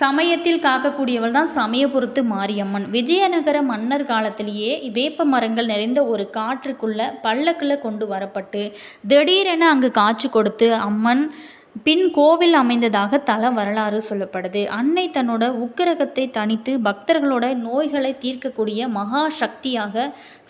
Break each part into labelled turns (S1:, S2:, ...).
S1: சமயத்தில் காக்கக்கூடியவள் தான் சமயபுரத்து மாரியம்மன். விஜயநகர மன்னர் காலத்திலேயே வேப்ப மரங்கள் நிறைந்த ஒரு காற்றுக்குள்ள பல்லக்கில் கொண்டு வரப்பட்டு திடீரென அங்கு காட்சி கொடுத்து அம்மன் பின் கோவில் அமைந்ததாக தல வரலாறு சொல்லப்படுது. அன்னை தன்னோட உக்கிரகத்தை தணித்து பக்தர்களோட நோய்களை தீர்க்கக்கூடிய மகா சக்தியாக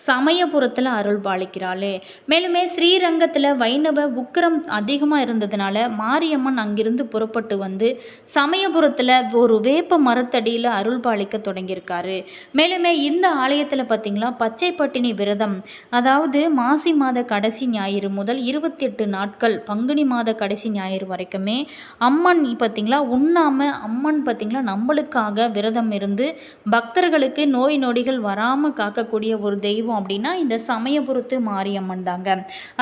S1: சமயபுரத்தில் அருள் பாலிக்கிறாள். மேலுமே ஸ்ரீரங்கத்தில் வைணவ உக்கிரம் அதிகமாக இருந்ததுனால மாரியம்மன் அங்கிருந்து புறப்பட்டு வந்து சமயபுரத்தில் ஒரு வேப்ப மரத்தடியில் அருள் பாலிக்க தொடங்கியிருக்காரு. மேலுமே இந்த ஆலயத்தில் பார்த்திங்களா பச்சை பட்டினி விரதம், அதாவது மாசி மாத கடைசி ஞாயிறு முதல் 28 நாட்கள் பங்குனி மாத கடைசி ஞாயிறு வரைக்குமே அம்மன் பார்த்திங்களா உண்ணாமல் அம்மன் பார்த்திங்களா நம்மளுக்காக விரதம் இருந்து பக்தர்களுக்கு நோய் நொடிகள் வராமல் காக்கக்கூடிய ஒரு தெய்வம் அப்படின்னா இந்த சமயபுரத்து மாரியம்மன் தாங்க.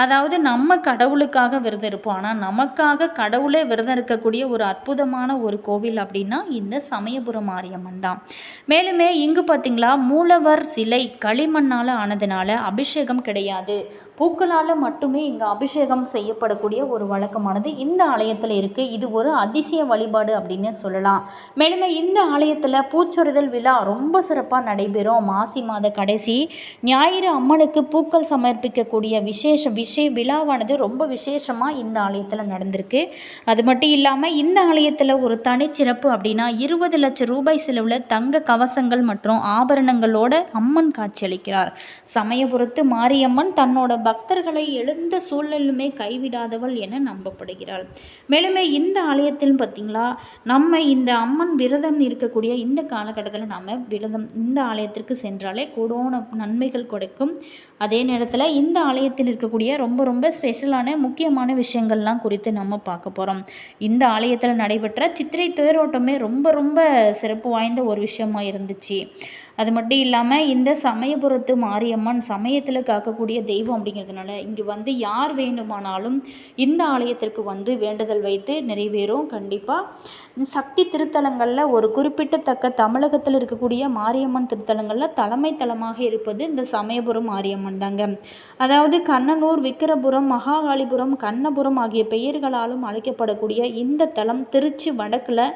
S1: அதாவது நம்ம கடவுளுக்காக விரதம் இருப்போம், ஆனால் நமக்காக கடவுளே விரதம் இருக்கக்கூடிய ஒரு அற்புதமான ஒரு கோவில் அப்படின்னா இந்த சமயபுரம் மாரியம்மன் தான். மேலுமே இங்கு பார்த்திங்களா மூலவர் சிலை களிமண்ணால் ஆனதுனால அபிஷேகம் கிடையாது, பூக்களால் மட்டுமே இங்கே அபிஷேகம் செய்யப்படக்கூடிய ஒரு வழக்கமானது இந்த ஆலயத்தில் இருக்குது. இது ஒரு அதிசய வழிபாடு அப்படின்னு சொல்லலாம். மேலுமே இந்த ஆலயத்தில் பூச்சொரிதல் விழா ரொம்ப சிறப்பாக நடைபெறும். மாசி மாத கடைசி ஞாயிறு அம்மனுக்கு பூக்கள் சமர்ப்பிக்கக்கூடிய விழாவானது ரொம்ப விசேஷமாக இந்த ஆலயத்தில் நடந்திருக்கு. அது மட்டும் இல்லாமல் இந்த ஆலயத்தில் ஒரு தனிச்சிறப்பு அப்படின்னா 20 லட்சம் ரூபாய் செலவில் தங்க கவசங்கள் மற்றும் ஆபரணங்களோட அம்மன் காட்சியளிக்கிறார். சமயபுரத்து மாரியம்மன் தன்னோட பக்தர்களை எழுந்த சூழலுமே கைவிடாதவள் என நம்பப்படுகிறாள். மேலுமே இந்த ஆலயத்தில் பார்த்திங்களா நம்ம இந்த அம்மன் விரதம் இருக்கக்கூடிய இந்த காலகட்டத்தில் நம்ம விரதம் இந்த ஆலயத்திற்கு சென்றாலே கூடோன நன்மைகள் கிடைக்கும். அதே நேரத்தில் இந்த ஆலயத்தில் இருக்கக்கூடிய ரொம்ப ரொம்ப ஸ்பெஷலான முக்கியமான விஷயங்கள்லாம் குறித்து நம்ம பார்க்க போகிறோம். இந்த ஆலயத்தில் நடைபெற்ற சித்திரை தேரோட்டமே ரொம்ப ரொம்ப சிறப்பு வாய்ந்த ஒரு விஷயமா இருந்துச்சு. அது மட்டும் இல்லாமல் இந்த சமயபுரத்து மாரியம்மன் சமயத்தில் காக்கக்கூடிய தெய்வம் அப்படிங்கிறதுனால இங்கே வந்து யார் வேண்டுமானாலும் இந்த ஆலயத்திற்கு வந்து வேண்டுதல் வைத்து நிறைவேறும். கண்டிப்பாக சக்தி திருத்தலங்களில் ஒரு குறிப்பிட்டத்தக்க தமிழகத்தில் இருக்கக்கூடிய மாரியம்மன் திருத்தலங்களில் தலைமை தலமாக இருப்பது இந்த சமயபுரம் மாரியம்மன் தாங்க. அதாவது கண்ணனூர், விக்கிரபுரம், மகாகாலிபுரம், கண்ணபுரம் ஆகிய பெயர்களாலும் அழைக்கப்படக்கூடிய இந்த தலம் திருச்சி வடக்கில்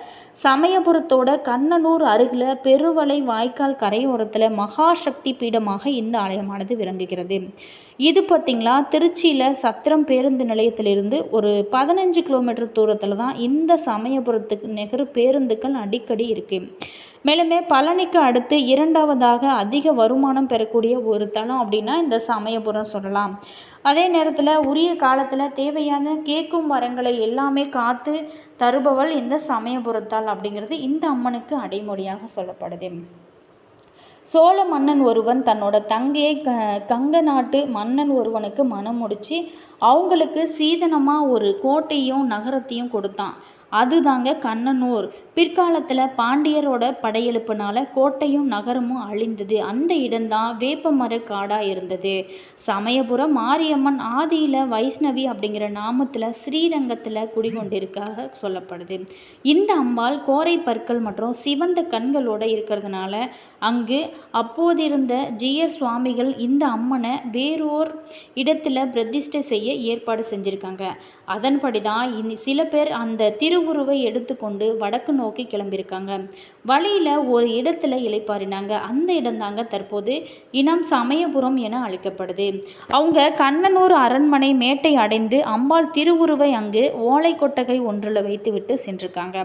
S1: சமயபுரத்தோட கண்ணனூர் அருகில் பெருவளை வாய்க்கால் கரையோரத்தில் மகாசக்தி பீடமாக இந்த ஆலயமானது விளங்குகிறது. இது பார்த்திங்களா திருச்சியில் சத்திரம் பேருந்து நிலையத்திலிருந்து ஒரு 15 கிலோமீட்டர் தூரத்தில் தான் இந்த சமயபுரத்துக்கு நிகர் பேருந்துகள் அடிக்கடி இருக்குது. மேலுமே பழனிக்கு அடுத்து 2வதாக அதிக வருமானம் பெறக்கூடிய ஒரு தலம் அப்படின்னா இந்த சமயபுரம் சொல்லலாம். அதே நேரத்தில் உரிய காலத்தில் தேவையான கேட்கும் வரங்களை எல்லாமே காத்து தருபவள் இந்த சமயபுரத்தால் அப்படிங்கிறது இந்த அம்மனுக்கு அடைமொழியாக சொல்லப்படுது. சோழ மன்னன் ஒருவன் தன்னோட தங்கையை கங்க நாட்டு மன்னன் ஒருவனுக்கு மனம் முடித்து அவங்களுக்கு சீதனமாக ஒரு கோட்டையும் நகரத்தையும் கொடுத்தான். அதுதாங்க கண்ணனூர். பிற்காலத்தில் பாண்டியரோட படையெடுப்புனால கோட்டையும் நகரமும் அழிந்தது. அந்த இடம்தான் வேப்பமர காடாக இருந்தது. சமயபுரம் மாரியம்மன் ஆதியில் வைஷ்ணவி அப்படிங்கிற நாமத்தில் ஸ்ரீரங்கத்தில் குடிகொண்டிருக்காக சொல்லப்படுது. இந்த அம்பாள் கோரை பற்கள் மற்றும் சிவந்த கண்களோடு இருக்கிறதுனால அங்கு அப்போதிருந்த ஜீயர் சுவாமிகள் இந்த அம்மனை வேறோர் இடத்துல பிரதிஷ்டை செய்ய ஏற்பாடு செஞ்சுருக்காங்க. அதன்படி தான் சில பேர் அந்த திருவுருவை எடுத்துக்கொண்டு வடக்கு நோக்கி கிளம்பியிருக்காங்க. வழியில் ஒரு இடத்துல இளைப்பாறினாங்க. அந்த இடம்தாங்க தற்போது இனம் சமயபுரம் என அழைக்கப்படுது. அவங்க கண்ணனூர் அரண்மனை மேட்டை அடைந்து அம்பாள் திருவுருவை அங்கு ஓலை கொட்டகை ஒன்றில் வைத்துவிட்டு சென்றிருக்காங்க.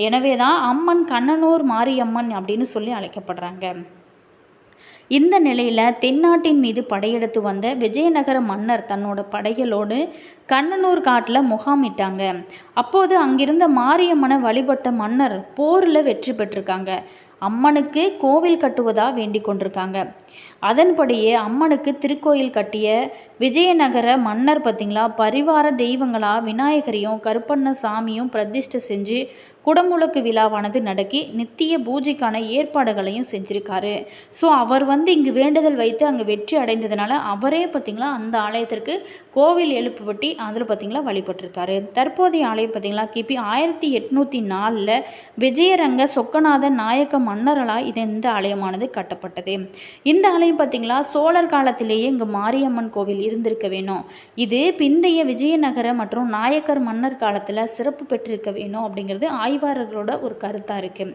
S1: எனவே தான் அம்மன் கண்ணனூர் மாரியம்மன் அப்படின்னு சொல்லி அழைக்கப்படுறாங்க. இந்த நிலையில் தென்னாட்டின் மீது படையெடுத்து வந்த விஜயநகர மன்னர் தன்னோட படைகளோடு கண்ணனூர் காட்டில் முகாமிட்டாங்க. அப்போது அங்கிருந்த மாரியம்மனை வழிபட்ட மன்னர் போரில் வெற்றி பெற்றிருக்காங்க. அம்மனுக்கு கோவில் கட்டுவதாக வேண்டிக் கொண்டிருக்காங்க. அதன்படியே அம்மனுக்கு திருக்கோயில் கட்டிய விஜயநகர மன்னர் பார்த்திங்களா பரிவார தெய்வங்களாக விநாயகரையும் கருப்பண்ண சாமியும் பிரதிஷ்டை செஞ்சு குடமுழுக்கு விழாவானது நடக்கி நித்திய பூஜைக்கான ஏற்பாடுகளையும் செஞ்சுருக்காரு. ஸோ அவர் வந்து இங்கு வேண்டுதல் வைத்து அங்கே வெற்றி அடைந்ததுனால அவரே பார்த்திங்களா அந்த ஆலயத்திற்கு கோவில் எழுப்புப்பட்டி அதில் பார்த்திங்களா வழிபட்டிருக்காரு. தற்போதைய ஆலயம் பார்த்திங்களா கிபி 1804 விஜயரங்க சொக்கநாத நாயக்க மன்னர்களால் இந்த ஆலயமானது கட்டப்பட்டது. இந்த ஆலயம் சமயம் பார்த்திங்களா சோழர் காலத்திலேயே இங்கே மாரியம்மன் கோவில் இருந்திருக்க வேணும். இது பிந்தைய விஜயநகர மற்றும் நாயக்கர் மன்னர் காலத்தில் சிறப்பு பெற்றிருக்க வேணும் அப்படிங்கிறது ஆய்வாளர்களோட ஒரு கருத்தாக இருக்குது.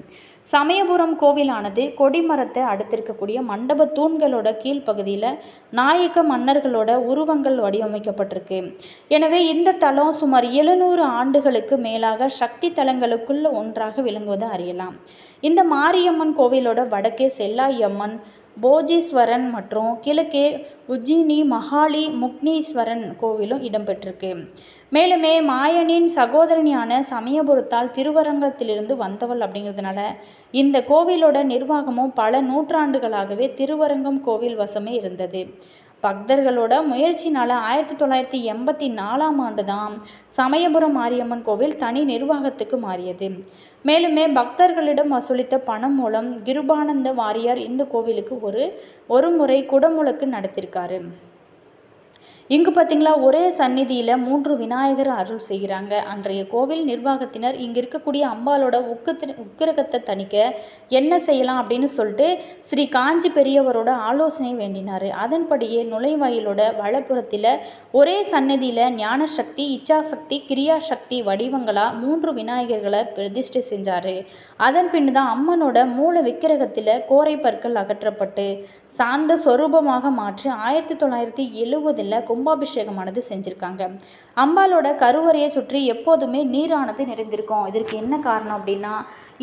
S1: சமயபுரம் கோவிலானது கொடிமரத்தை அடுத்திருக்கக்கூடிய மண்டப தூண்களோட கீழ்ப்பகுதியில் நாயக்க மன்னர்களோட உருவங்கள் வடிவமைக்கப்பட்டிருக்கு. எனவே இந்த தலம் சுமார் 700 ஆண்டுகளுக்கு மேலாக சக்தி தலங்களுக்குள்ள ஒன்றாக விளங்குவதை அறியலாம். இந்த மாரியம்மன் கோவிலோட வடக்கே செல்லாயம்மன், போஜீஸ்வரன் மற்றும் கிழக்கே உஜ்ஜினி மகாளி முக்னீஸ்வரன் கோவிலும் இடம்பெற்றிருக்கு. மேலுமே மாயனின் சகோதரனியான சமயபுரத்தால் திருவரங்கத்திலிருந்து வந்தவள் அப்படிங்கிறதுனால இந்த கோவிலோட நிர்வாகமும் பல நூற்றாண்டுகளாகவே திருவரங்கம் கோவில் வசமே இருந்தது. பக்தர்களோட முயற்சினால் 1984ஆம் ஆண்டு தான் சமயபுரம் மாரியம்மன் கோவில் தனி நிர்வாகத்துக்கு மாறியது. மேலுமே பக்தர்களிடம் வசூலித்த பணம் மூலம் கிருபானந்த வாரியார் இந்த கோவிலுக்கு ஒரு முறை குடமுழுக்கு நடத்தியிருக்காரு. இங்கு பார்த்திங்களா ஒரே சந்நிதியில் 3 விநாயகர் அருள் செய்கிறாங்க. அன்றைய கோவில் நிர்வாகத்தினர் இங்கே இருக்கக்கூடிய அம்பாலோட உக்கிரகத்தை தணிக்க என்ன செய்யலாம் அப்படின்னு சொல்லிட்டு ஸ்ரீ காஞ்சி பெரியவரோட ஆலோசனை வேண்டினார். அதன்படியே நுழைவாயிலோட வலப்புறத்தில் ஒரே சந்நிதியில் ஞானசக்தி, இச்சாசக்தி, கிரியாசக்தி வடிவங்களாக 3 விநாயகர்களை பிரதிஷ்டை செஞ்சார். அதன் பின் தான் அம்மனோட மூல விக்கிரகத்தில் கோரை பற்கள் அகற்றப்பட்டு சாந்த சொரூபமாக மாற்றி 1970 கும்பாபிஷேகமானது செஞ்சுருக்காங்க. அம்பாலோட கருவறையை சுற்றி எப்போதுமே நீரானது நிறைந்திருக்கும். இதற்கு என்ன காரணம் அப்படின்னா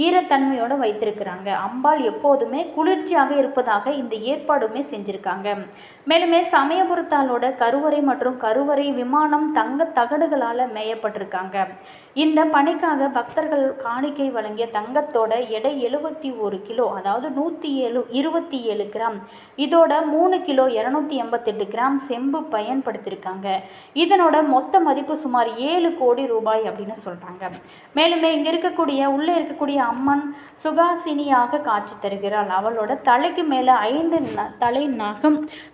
S1: ஈரத்தன்மையோடு வைத்திருக்கிறாங்க. அம்பாள் எப்போதுமே குளிர்ச்சியாக இருப்பதாக இந்த ஏற்பாடுமே செஞ்சுருக்காங்க. மேலுமே சமயபுரத்தாலோட கருவறை மற்றும் கருவறை விமானம் தங்க தகடுகளால் மேயப்பட்டிருக்காங்க. இந்த பணிக்காக பக்தர்கள் காணிக்கை வழங்கிய தங்கத்தோட எடை 71 கிலோ, அதாவது 127 கிராம். இதோட 3 கிலோ 288 கிராம் செம்பு பயன்படுத்தியிருக்காங்க. இதனோட மொத்த மதிப்பு சுமார் 7 கோடி ரூபாய் அப்படின்னு சொல்கிறாங்க. மேலுமே இங்கே உள்ளே இருக்கக்கூடிய அம்மன் சுகாசினியாக காட்சி தருகிறாள். அவளோட தலைக்கு மேலே 5 தலை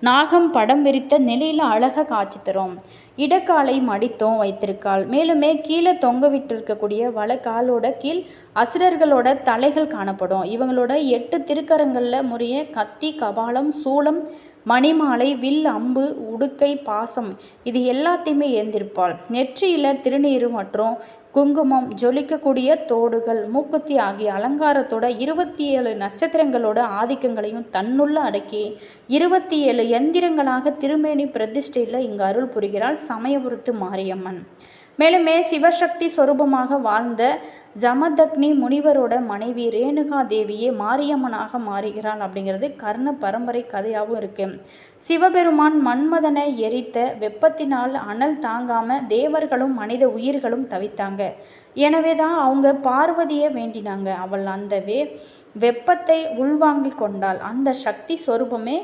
S1: நாகம் படம் விரித்த நிலையில் அழகாக காட்சி தரும். இடக்காலை மடித்தும் வைத்திருக்காள். மேலுமே கீழே தொங்க விட்டிருக்கக்கூடிய வலக்காலோட கீழ் அசுரர்களோட தலைகள் காணப்படும். இவங்களோட 8 திருக்கரங்களில் முறைய கத்தி, கபாலம், சூலம், மணிமாலை, வில், அம்பு, உடுக்கை, பாசம் இது எல்லாத்தையுமே ஏந்திருப்பாள். நெற்றியில் திருநீரு மற்றும் குங்குமம், ஜொலிக்கக்கூடிய தோடுகள், மூக்குத்தி ஆகிய அலங்காரத்தோட 27 நட்சத்திரங்களோட ஆதிக்கங்களையும் தன்னுள்ள அடக்கி 27 எந்திரங்களாக திருமேனி பிரதிஷ்டையில் இங்கு அருள் புரிகிறாள் சமயபுரத்து மாரியம்மன். மேலுமே சிவசக்தி சொரூபமாக வாழ்ந்த ஜமதக்னி முனிவரோட மனைவி ரேணுகா தேவியே மாரியம்மனாக மாறுகிறாள் அப்படிங்கிறது கர்ண பரம்பரை கதையாகவும் இருக்கு. சிவபெருமான் மன்மதனை எரித்த வெப்பத்தினால் அனல் தாங்காம தேவர்களும் மனித உயிர்களும் தவித்தாங்க. எனவே தான் அவங்க பார்வதியை வேண்டினாங்க. அவள் அந்த வெப்பத்தை உள்வாங்கி கொண்டாள். அந்த சக்தி சொரூபமே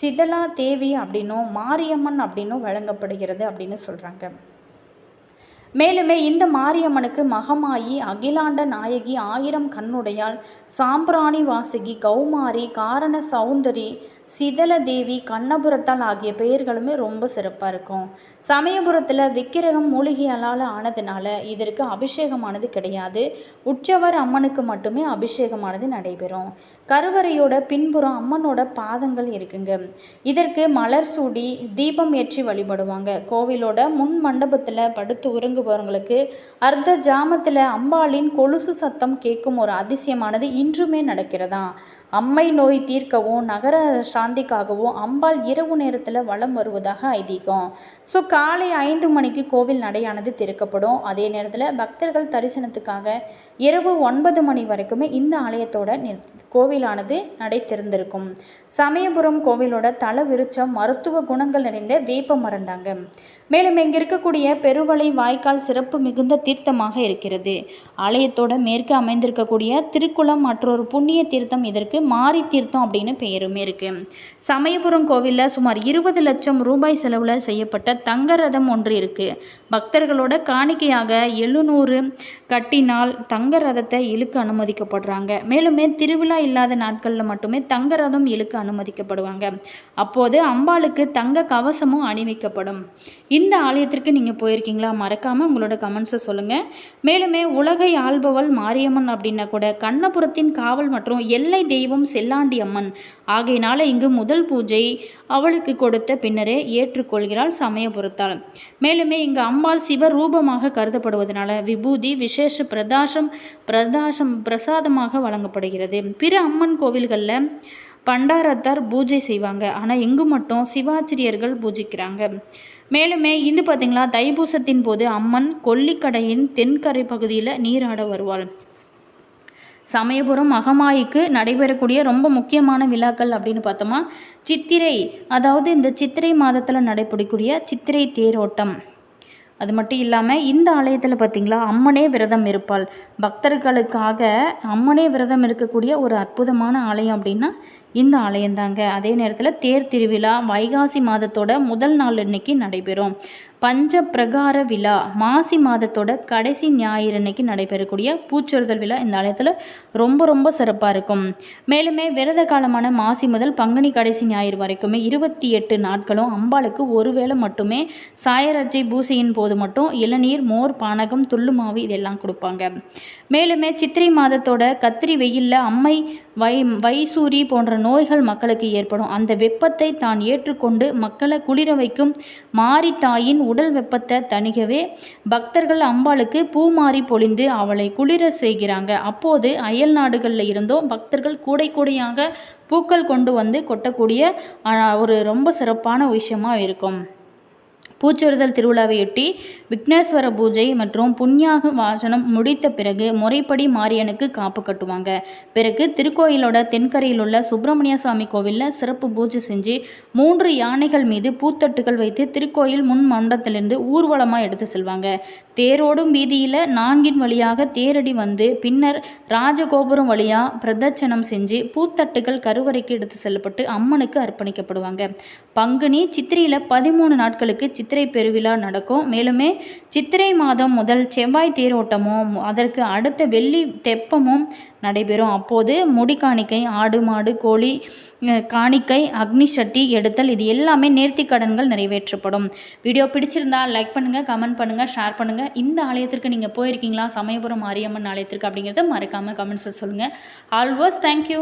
S1: சிதலா தேவி அப்படின்னும் மாரியம்மன் அப்படின்னும் வழங்கப்படுகிறது அப்படின்னு சொல்கிறாங்க. மேலுமே இந்த மாரியம்மனுக்கு மகமாயி, அகிலாண்ட நாயகி, 1000 கண்ணுடையாள், சாம்பிராணி வாசகி, கௌமாரி, காரண சௌந்தரி, சிதல தேவி, கண்ணபுரத்தால் ஆகிய பெயர்களுமே ரொம்ப சிறப்பாக இருக்கும். சமயபுரத்தில் விக்கிரகம் மூலிகையால் ஆனதுனால இதற்கு அபிஷேகமானது கிடையாது. உற்சவர் அம்மனுக்கு மட்டுமே அபிஷேகமானது நடைபெறும். கருவறையோட பின்புறம் அம்மனோட பாதங்கள் இருக்குங்க. இதற்கு மலர் சூடி தீபம் ஏற்றி வழிபடுவாங்க. கோவிலோட முன் மண்டபத்தில் படுத்து உறங்குபவர்களுக்கு அர்த்த ஜாமத்தில் அம்பாளின் கொலுசு சத்தம் கேட்கும் ஒரு அதிசயமானது இன்றுமே நடக்கிறதா. அம்மை நோய் தீர்க்கவும் நகர சாந்திக்காகவும் அம்பாள் இரவு நேரத்தில் வலம் வருவதாக ஐதீகம். ஸோ காலை 5 மணிக்கு கோவில் நடையானது திறக்கப்படும். அதே நேரத்தில் பக்தர்கள் தரிசனத்துக்காக இரவு 9 மணி வரைக்குமே இந்த ஆலயத்தோட கோவிலானது நடை திறந்திருக்கும். சமயபுரம் கோவிலோட தல விருட்சம் மருத்துவ குணங்கள் நிறைந்த வேப்ப மரந்தாங்க. மேலும் இங்கே இருக்கக்கூடிய பெருவளை வாய்க்கால் சிறப்பு மிகுந்த தீர்த்தமாக இருக்கிறது. ஆலயத்தோட மேற்கு அமைந்திருக்கக்கூடிய திருக்குளம் மற்றொரு புண்ணிய தீர்த்தம். இதற்கு மாரி தீர்த்தம் அப்படின்னு பெயருமே இருக்கு. சமயபுரம் கோவிலில் சுமார் 20 லட்சம் ரூபாய் செலவில் செய்யப்பட்ட தங்க ரதம் ஒன்று இருக்கு. பக்தர்களோட காணிக்கையாக 700 கட்டினால் தங்க ரதத்தை இழுக்க அனுமதிக்கப்படுறாங்க. மேலுமே திருவிழா இல்லாத நாட்களில் மட்டுமே தங்க ரதம் இழுக்க அனுமதிக்கப்படுவாங்க. அப்போது அம்பாளுக்கு தங்க கவசமும் அணிவிக்கப்படும். இந்த ஆலயத்திற்கு நீங்கள் போயிருக்கீங்களா? மறக்காமல் உங்களோட கமெண்ட்ஸை சொல்லுங்கள். மேலுமே உலகை ஆள்பவள் மாரியம்மன் அப்படின்னா கூட கண்ணபுரத்தின் காவல் மற்றும் எல்லை தெய்வம் செல்லாண்டி அம்மன் ஆகையினால இங்கு முதல் பூஜை அவளுக்கு கொடுத்த பின்னரே ஏற்றுக்கொள்கிறாள் சமயபுரத்தால். மேலுமே இங்கு அம்பாள் சிவரூபமாக கருதப்படுவதனால விபூதி விசேஷ பிரசாதமாக வழங்கப்படுகிறது. பிற அம்மன் கோவில்களில் பண்டாரத்தார் பூஜை செய்வாங்க, ஆனால் இங்கு மட்டும் சிவாச்சிரியர்கள் பூஜிக்கிறாங்க. மேலுமே இது பார்த்திங்களா, தைப்பூசத்தின் போது அம்மன் கொல்லிக்கடையின் தென்கரை பகுதியில் நீராட வருவாள். சமயபுரம் மகமாயிக்கு நடைபெறக்கூடிய ரொம்ப முக்கியமான விழாக்கள் அப்படின்னு பார்த்தோமா, சித்திரை, அதாவது இந்த சித்திரை மாதத்தில் நடைபெறக்கூடிய சித்திரை தேரோட்டம். அது மட்டும் இல்லாமல் இந்த ஆலயத்தில் பார்த்திங்களா, அம்மனே விரதம் இருப்பாள். பக்தர்களுக்காக அம்மனே விரதம் இருக்கக்கூடிய ஒரு அற்புதமான ஆலயம் அப்படின்னா இந்த ஆலயம்தாங்க. அதே நேரத்தில் தேர் திருவிழா வைகாசி மாதத்தோட முதல் நாள் அன்னைக்கு நடைபெறும். பஞ்ச பிரகார விழா மாசி மாதத்தோட கடைசி ஞாயிறு அன்னைக்கு நடைபெறக்கூடிய பூச்சொருதல் விழா இந்த ஆலயத்தில் ரொம்ப சிறப்பாக இருக்கும். மேலுமே விரத காலமான மாசி முதல் பங்குனி கடைசி ஞாயிறு வரைக்குமே 28 நாட்களும் அம்பாளுக்கு ஒருவேளை மட்டுமே சாயரட்சை பூசையின் போது மட்டும் இளநீர், மோர், பானகம், துள்ளு மாவு இதெல்லாம் கொடுப்பாங்க. மேலுமே சித்திரை மாதத்தோட கத்திரி வெயிலில் அம்மை வைசூரி போன்ற நோய்கள் மக்களுக்கு ஏற்படும். அந்த வெப்பத்தை தான் ஏற்றுக்கொண்டு மக்களை குளிர வைக்கும் மாரித்தாயின் உடல் வெப்பத்தை தணிக்கவே பக்தர்கள் அம்பாளுக்கு பூமாரி பொழிந்து அவளை குளிர செய்கிறாங்க. அப்போது அயல் நாடுகளில் இருந்தும் பக்தர்கள் கூடையாக பூக்கள் கொண்டு வந்து கொட்டக்கூடிய ஒரு ரொம்ப சிறப்பான விஷயமா இருக்கும். பூச்சொரிதல் திருவிழாவையொட்டி விக்னேஸ்வர பூஜை மற்றும் புண்ணியாக வாசனம் முடித்த பிறகு முறைப்படி மாரியனுக்கு காப்பு கட்டுவாங்க. பிறகு திருக்கோயிலோட தென்கரையில் உள்ள சுப்பிரமணிய சுவாமி கோவிலில் சிறப்பு பூஜை செஞ்சு 3 யானைகள் மீது பூத்தட்டுகள் வைத்து திருக்கோயில் முன் மண்டபத்திலிருந்து ஊர்வலமாக எடுத்து செல்வாங்க. தேரோடும் வீதியில் 4 வழியாக தேரடி வந்து பின்னர் ராஜகோபுரம் வழியாக பிரதட்சணம் செஞ்சு பூத்தட்டுகள் கருவறைக்கு எடுத்து செல்லப்பட்டு அம்மனுக்கு அர்ப்பணிக்கப்படுவாங்க. பங்குனி சித்திரையில் 13 நாட்களுக்கு சித்திரை பெருவிழா நடக்கும். மேலுமே சித்திரை மாதம் முதல் செவ்வாய் தேரோட்டமும் அதற்கு அடுத்த வெள்ளி தெப்பமும் நடைபெறும். அப்போது முடி காணிக்கை, ஆடு மாடு கோழி காணிக்கை, அக்னி சட்டி எடுத்தல் இது எல்லாமே நேர்த்தி கடன்கள் நிறைவேற்றப்படும். வீடியோ பிடிச்சிருந்தால் லைக் பண்ணுங்கள், கமெண்ட் பண்ணுங்கள், ஷேர் பண்ணுங்கள். இந்த ஆலயத்திற்கு நீங்கள் போயிருக்கீங்களா, சமயபுரம் மாரியம்மன் ஆலயத்திற்கு அப்படிங்கிறத மறக்காமல் கமெண்ட்ஸில் சொல்லுங்கள். Always thank you.